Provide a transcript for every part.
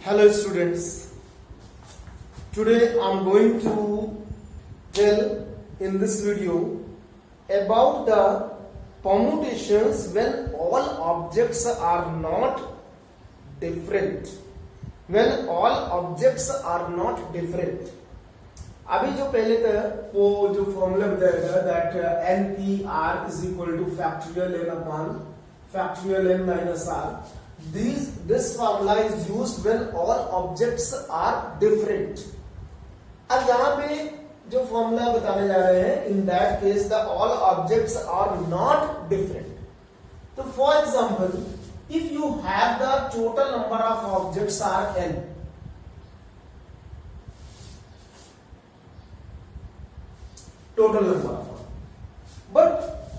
Hello students, today I am going to tell in this video about the permutations when all objects are not different. When all objects are not different. अभी जो पहले का वो जो formula बताएगा that N P R is equal to factorial N upon factorial N minus R. This formula is used when all objects are different. अब यहाँ पे जो फॉर्मूला बताने जा रहे हैं in that case the all objects are not different. तो for example, if you have the total number of objects are n, total number of objects, but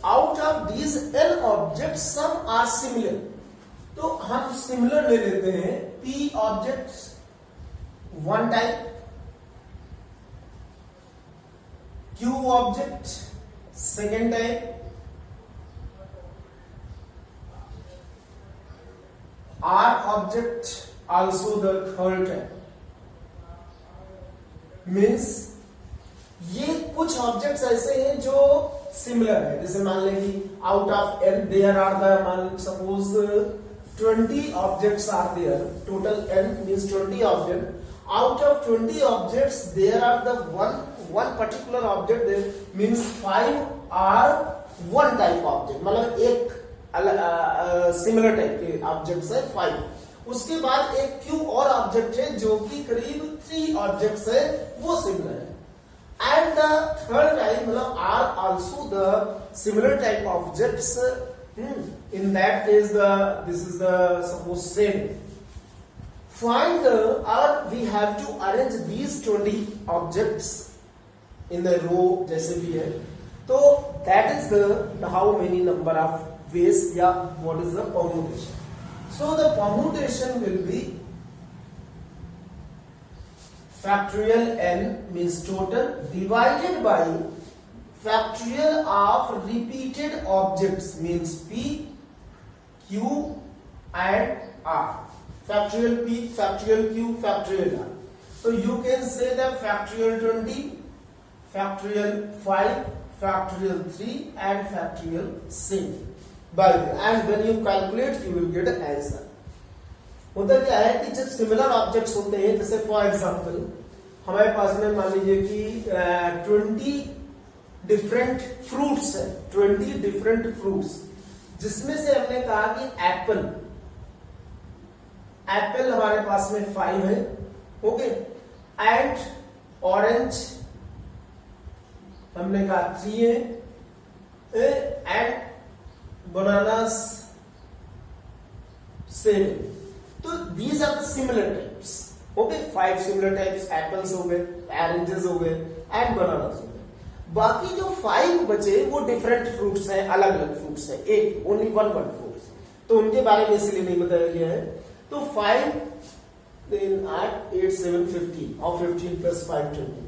out of these n objects some are similar. तो हम similar ले लेते हैं p objects one type, q object second type, r object also the third type. Means ये कुछ objects ऐसे हैं जो सिमिलर है. जैसे मान लें कि out of n there are the, मान suppose 20 objects are there. Total n means 20 objects. Out of 20 objects, there are the one particular object. There means 5 are one type object. मतलब एक similar type के objects है 5. उसके बाद एक q और object है जो कि करीब 3 objects है, वो similar है. And the third type मतलब are also the similar type objects. In that case, this is the suppose same. Find or we have to arrange these 20 objects in the row जैसे भी है. तो that is the how many number of ways या what is the permutation. So the permutation will be factorial n means total divided by factorial of repeated objects means p, q and r. Factorial p, factorial q, factorial r. So you can say that factorial 20, factorial 5, factorial 3 and factorial 6. And when you calculate you will get an answer. होता क्या है कि जब similar objects होते हैं, जैसे for example हमारे पास में मान लीजिए कि 20 डिफरेंट फ्रूट्स है, 20 डिफरेंट फ्रूट्स, जिसमें से हमने कहा कि एप्पल हमारे पास में 5 है, ओके, एंड ऑरेंज हमने कहा 3 है, एंड बनानास 7. तो these are similar types, okay, 5 similar types, apples हो गए, ऑरेंजेस हो गए एंड बनानास हो गए. बाकी जो 5 बचे वो डिफरेंट फ्रूट्स हैं, अलग अलग फ्रूट्स हैं, एक ओनली वन फ्रूट्स, तो उनके बारे में इसलिए नहीं बताया गया है. तो 5 then 8 7 15 और 15 प्लस 5 20.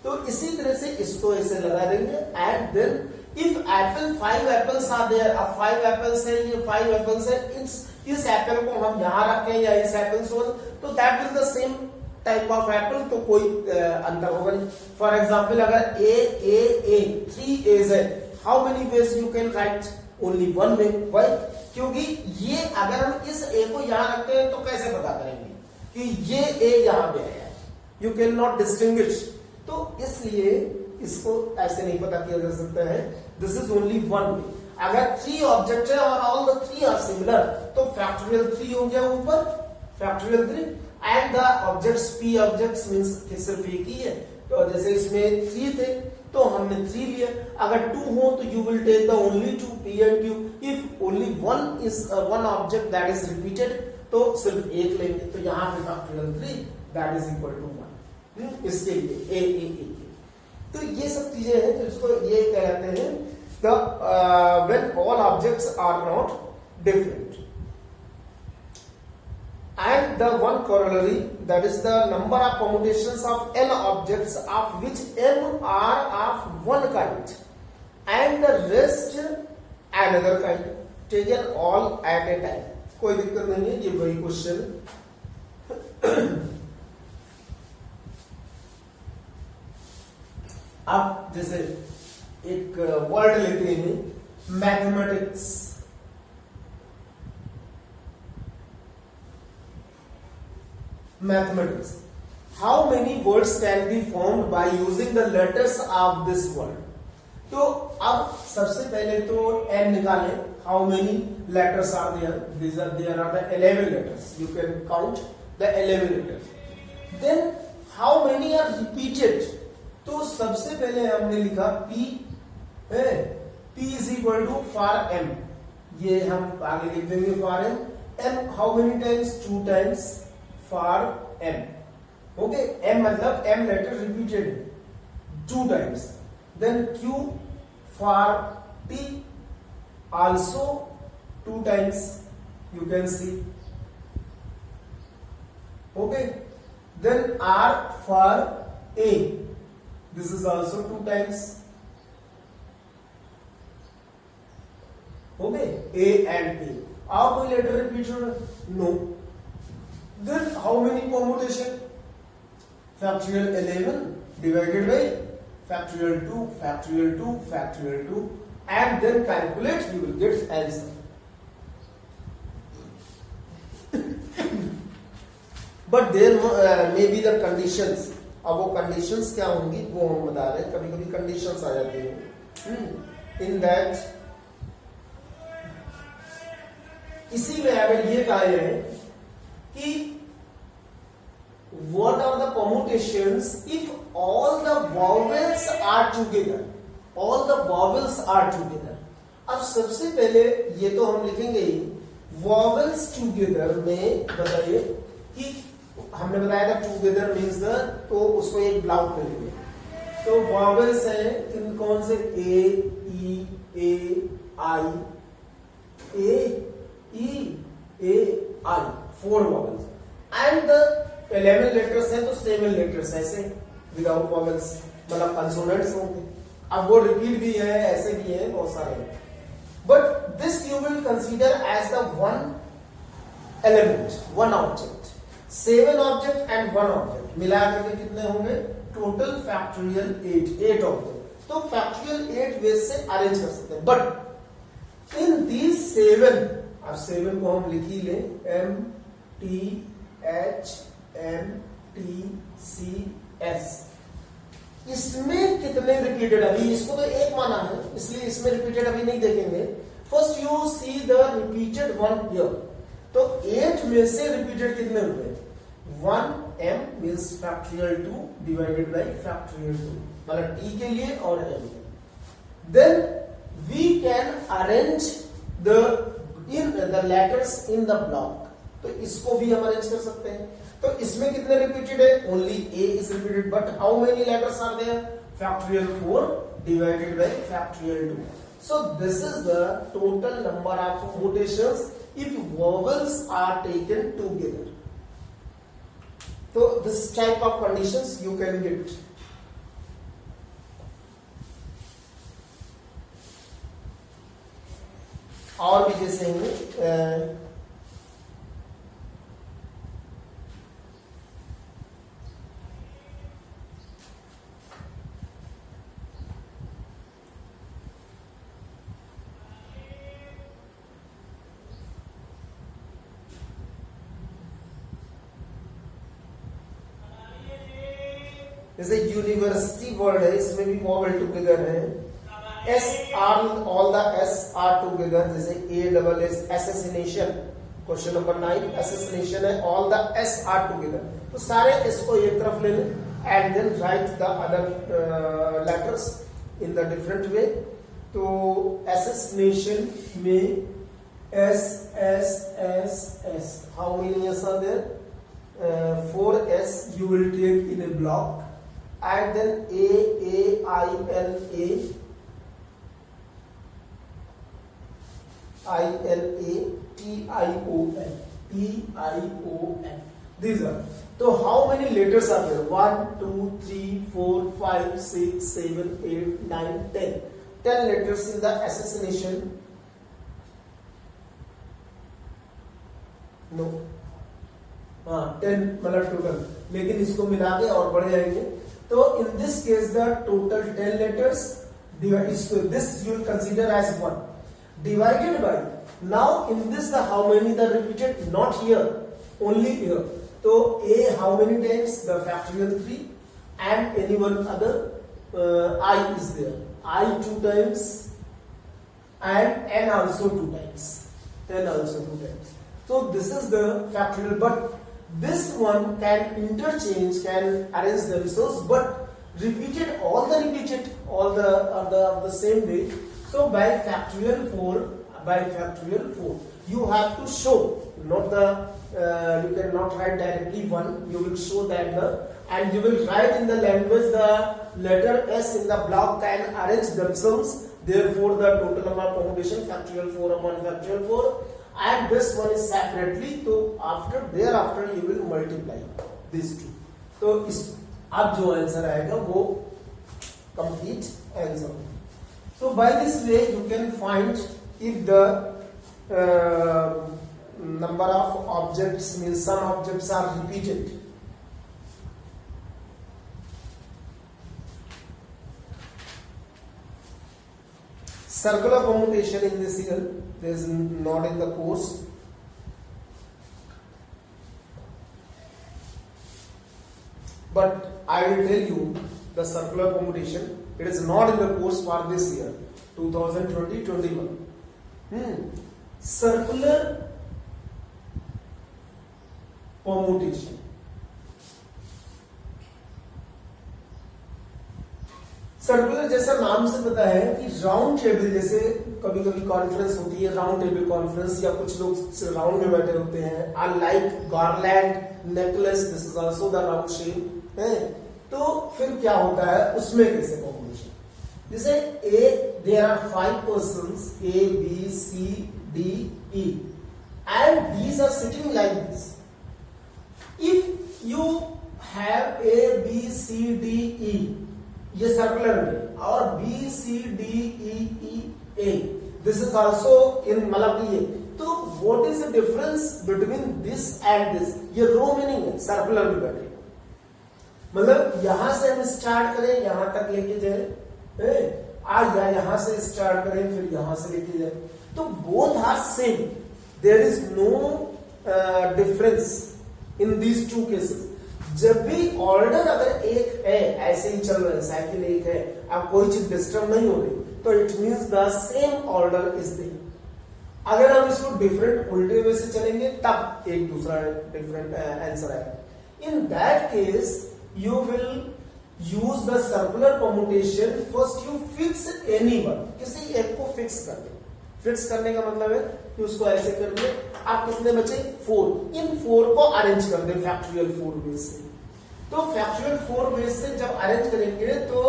तो इसी तरह से इसको ऐसे लगा देंगे. And then if apple 5 apples are there, अब 5 एप्पल्स है, ये 5 एप्पल्स है, इस एप्पल को हम यहां रखें या इस एप्पल को, तो that will the same type of apple, तो कोई अंतर होगा नहीं. फॉर एग्जाम्पल अगर ए 3 एज है, how many ways you can write? Only one way. Why? क्योंकि ये अगर हम इस ए को यहां रखते हैं तो कैसे पता करेंगे कि ये ए यहां पे है? You can not distinguish. तो इसलिए इसको ऐसे नहीं पता किया जा सकता है. दिस इज ओनली वन वे. अगर 3 ऑब्जेक्ट है और ऑल द 3 आर सिमिलर, तो फैक्टोरियल 3 हो गया ऊपर, factorial 3, and the objects p objects means कि सिर्फ एक ही है. तो जैसे इसमें 3 थे तो हमने 3 लिया. अगर 2 हो तो you will take the only 2 p and q. If only one object that is repeated तो सिर्फ एक लेंगे. तो यहां पे factorial 3 that is equal to 1 इसके लिए a. तो ये सब चीजें हैं जिसको ये कहते हैं the when all objects are not different. And the one corollary, that is the number of permutations of n objects of which m are of one kind and the rest another kind, taken all at a time. कोई दिक्कत नहीं है, ये वही question आप जैसे एक word लेते हैं mathematics, mathematics, how many words can be formed by using the letters of this word. तो अब सबसे पहले तो n निकालें, how many letters are there, there are the 11 letters, you can count the 11 letters. Then how many are repeated, तो सबसे पहले हमने लिखा p है, p is equal to for m, ये हम आगे लिख देंगे for m, m how many times, 2 times for m, okay, m मतलब m letter repeated 2 times. Then q for t also 2 times, you can see, okay. Then r for a, this is also 2 times, okay, a and a, are कोई letter repeated? No. Then how many permutation? Factorial 11 divided by factorial 2, factorial 2, factorial 2, and then calculate, you will get answer. But there may be the conditions. अब वो conditions क्या होंगी वो हम बता रहे हैं, कभी कभी conditions आ जाती हैं in that, इसी में अगर ये कहा है कि what are the permutations if all the vowels are together, all the vowels are together। अब सबसे पहले ये तो हम लिखेंगे ही vowels together में, बताइए कि हमने बताया था together means the, तो उसको एक ब्लॉक में लेंगे, तो vowels है किन कौन से, a e a i, a e a i, 4 vowels, and the 11 letters हैं तो 7 लेटर्स ऐसे विदाउट वॉवेल्स, मतलब कंसोनेंट्स होंगे। अब वो रिपीट भी है, ऐसे भी है, बहुत सारे, but this you will consider as the one element, one object, 7 object and 1 object मिलाकर के कितने होंगे, टोटल फैक्टोरियल 8 ऑब्जेक्ट। तो फैक्टोरियल 8 वेज से अरेंज कर सकते हैं, बट इन दीज 7, अब 7 को हम लिख ही लें, m t h m t c s, इसमें कितने रिपीटेड, अभी इसको तो एक माना है इसलिए इसमें रिपीटेड अभी नहीं देखेंगे। First you see the repeated one here, तो 8 में से रिपीटेड कितने हुए, 1 m means factorial 2 divided by factorial 2, मतलब t के लिए और m के। Then we can arrange the letters in the block, तो इसको भी हम अरेंज कर सकते हैं। तो इसमें कितने रिपीटेड है, only a is repeated, but how many letters are there, factorial 4 divided by factorial 2, so this is the total number of permutations if vowels are taken together। तो this type of conditions you can get। और भी जैसे हैं जैसे university word है, इसमें भी vowel together है, S are, all the S are together, जैसे a double S, assassination, question number 9 assassination है, all the S are together, तो सारे एस को एक तरफ ले लें and then write the other letters in the different way. तो एसेसिनेशन में S S S S, how many S are there, 4 S you will take in a block, and then A I L A I L A T I O N T I O N, these are, so how many letters are there, 1 2 3 4 5 6 7 8 9 10 letters in the assassination, no, हाँ 10 मतलब total, लेकिन इसको मिला के और बढ़ जाएंगे। तो in this case the total 10 letters this you will consider as 1 divided by, now in this the how many the repeated, not here, only here. So a how many times, the factorial 3, and any one other I is there, I 2 times and n also 2 times, n also 2 times. So this is the factorial, but this one can interchange, can arrange themselves, but repeated all the same way. So by factorial 4, you have to show, not the you cannot write directly 1, you will show that and you will write in the language the letter S in the block can arrange themselves, therefore the total number of permutation factorial 4 upon factorial 4, and this one is separately, so thereafter you will multiply these two. तो इस अब जो answer आएगा वो complete answer. So by this way you can find if the number of objects, means some objects are repeated. Circular permutation in this year, there is not in the course. But I will tell you the circular permutation. It is not in the course for this year, 2020-21. Circular permutation. Circular जैसा नाम से पता है कि round table, जैसे कभी कभी conference होती है, राउंड टेबल कॉन्फ्रेंस, या कुछ लोग राउंड में बैठे होते हैं, I like garland necklace, this is also the round shape है। तो फिर क्या होता है उसमें कैसे कॉम्बिनेशन, जैसे a there are 5 persons A B C D E and these are sitting like this. If you have A B C D E, ये सर्कुलर में, और B C D E A, this is also in मतलब ये, तो what is the difference between this and this, ये row meaning है circular में बैठे, मतलब यहां से हम स्टार्ट करें यहां तक लेके जाए, या यहां से स्टार्ट करें फिर यहां से लेके जाए, तो both are same, there is no difference in these two cases. जब भी ऑर्डर अगर एक है, ऐसे ही चल रहा है, साइकिल एक है, अब कोई चीज डिस्टर्ब नहीं हो रही, तो it means the same order is there. अगर हम इसको डिफरेंट उल्टे वे से चलेंगे तब एक दूसरा डिफरेंट आंसर आएगा। In that case you will use the circular permutation, first you fix anyone, किसी एक को फिक्स कर दे। फिक्स करने का मतलब है कि उसको ऐसे कर दे, आप कितने बचे 4, इन 4 को अरेंज कर दे फैक्टोरियल 4 बेस से। तो फैक्टोरियल 4 बेस से जब अरेंज करेंगे तो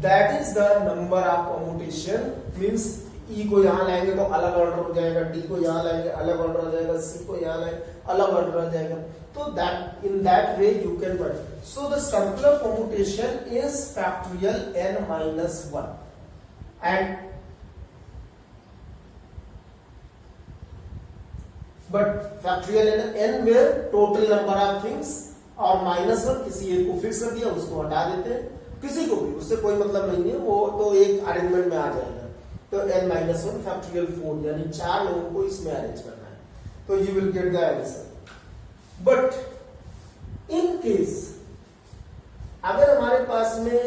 that is the number of permutation, means E को यहां लाएंगे तो अलग ऑर्डर हो जाएगा, डी को यहां लाएंगे अलग ऑर्डर हो जाएगा, सी को यहां लाएंगे अलग ऑर्डर हो जाएगा। तो that in that way you can work. So the circular permutation is factorial n-1 and but factorial n where total number of things, और -1 किसी एक को फिक्स कर दिया, उसको हटा देते हैं, किसी को भी उससे कोई मतलब नहीं है, वो तो एक अरेंजमेंट में आ जाएगा। तो n-1 फैक्टोरियल 4 यानी 4 लोगों को इसमें अरेंज करना है, तो you will get the answer. But in case अगर हमारे पास में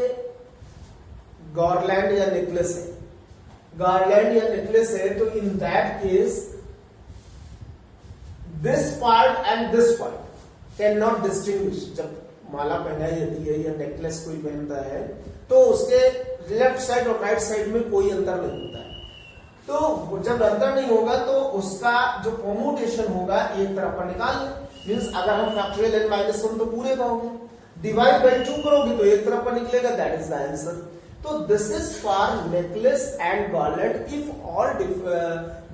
गार्लैंड या नेकलेस है, गार्लैंड या नेकलेस है, तो in that case this part and this part cannot distinguish। जब माला पहनाई जाती है या नेकलेस कोई पहनता है तो उसके लेफ्ट साइड और राइट साइड में कोई अंतर नहीं होता है। तो जब अंतर नहीं होगा तो उसका जो परमुटेशन होगा एक तरफ पर निकाल लें, मींस अगर हम फैक्टोरियल n-1 तो पूरे का होगा, डिवाइड बाय 2 करोगे तो एक तरफ पर निकलेगा, दैट इज द आंसर। तो this is for necklace and garland if all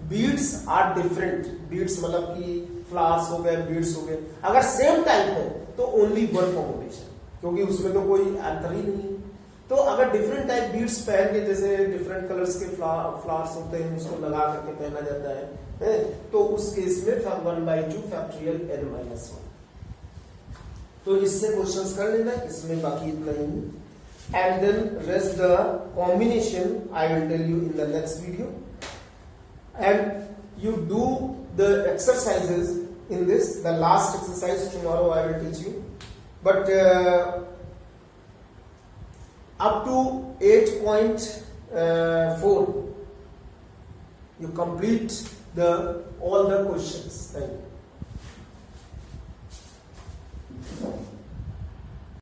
beads are different, beads मतलब कि फ्लावर्स हो गए, बीड्स हो गए, अगर सेम टाइप है तो ओनली 1 परमुटेशन, क्योंकि उसमें तो कोई अंतर ही नहीं है। तो अगर डिफरेंट टाइप बीड्स पहन के, जैसे डिफरेंट कलर्स के फ्लावर्स होते हैं, उसको लगा करके पहना जाता है, तो उस केस में 1/2 फैक्टोरियल n-1। तो इससे क्वेश्चंस कर लेना, इसमें बाकी इतना ही, and then rest the combination I will tell you in the next video, and you do the exercises in this, the last exercise tomorrow I will teach you, but up to 8.4 you complete all the questions. Thank you.